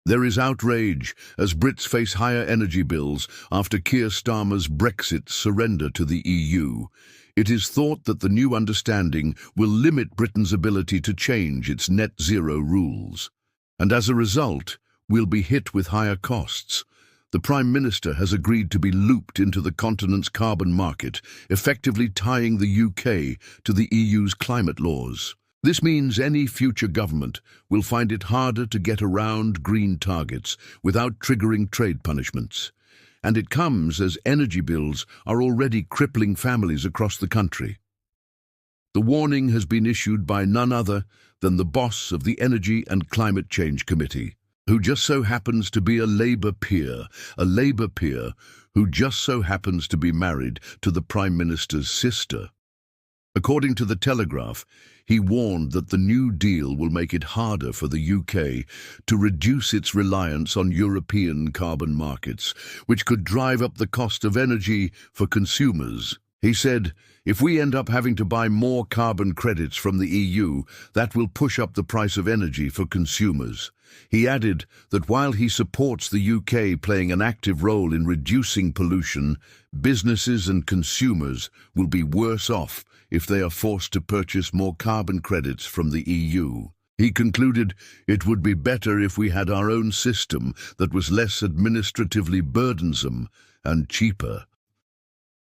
There is outrage as Brits face higher energy bills after Keir Starmer's Brexit surrender to the EU. It is thought that the new understanding will limit Britain's ability to change its net zero rules. And as a result, we'll be hit with higher costs. The Prime Minister has agreed to be looped into the continent's carbon market, effectively tying the UK to the EU's climate laws. This means any future government will find it harder to get around green targets without triggering trade punishments. And it comes as energy bills are already crippling families across the country. The warning has been issued by none other than the boss of the Energy and Climate Change Committee, who just so happens to be a Labour peer who just so happens to be married to the Prime Minister's sister. According to The Telegraph, he warned that the New Deal will make it harder for the UK to reduce its reliance on European carbon markets, which could drive up the cost of energy for consumers. He said, if we end up having to buy more carbon credits from the EU, that will push up the price of energy for consumers. He added that while he supports the UK playing an active role in reducing pollution, businesses and consumers will be worse off if they are forced to purchase more carbon credits from the EU. He concluded it would be better if we had our own system that was less administratively burdensome and cheaper.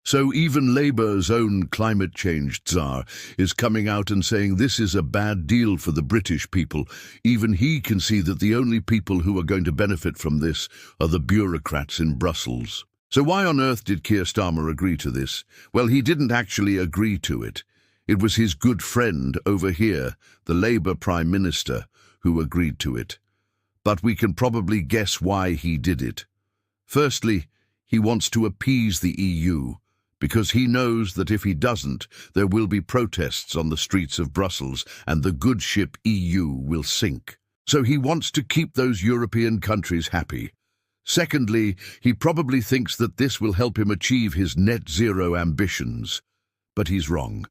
So even Labour's own climate change czar is coming out and saying this is a bad deal for the British people. Even he can see that the only people who are going to benefit from this are the bureaucrats in Brussels. So why on earth did Keir Starmer agree to this? Well, he didn't actually agree to it. It was his good friend over here, the Labour Prime Minister, who agreed to it. But we can probably guess why he did it. Firstly, he wants to appease the EU, because he knows that if he doesn't, there will be protests on the streets of Brussels and the good ship EU will sink. So he wants to keep those European countries happy. Secondly, he probably thinks that this will help him achieve his net zero ambitions. But he's wrong.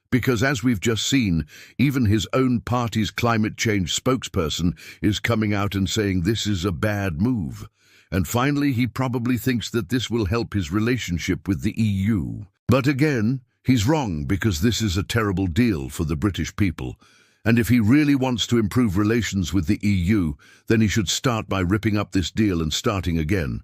Because as we've just seen, even his own party's climate change spokesperson is coming out and saying this is a bad move. And finally, he probably thinks that this will help his relationship with the EU. But again, he's wrong because this is a terrible deal for the British people. And if he really wants to improve relations with the EU, then he should start by ripping up this deal and starting again.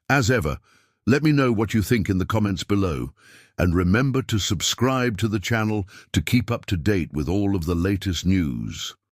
As ever, let me know what you think in the comments below. And remember to subscribe to the channel to keep up to date with all of the latest news.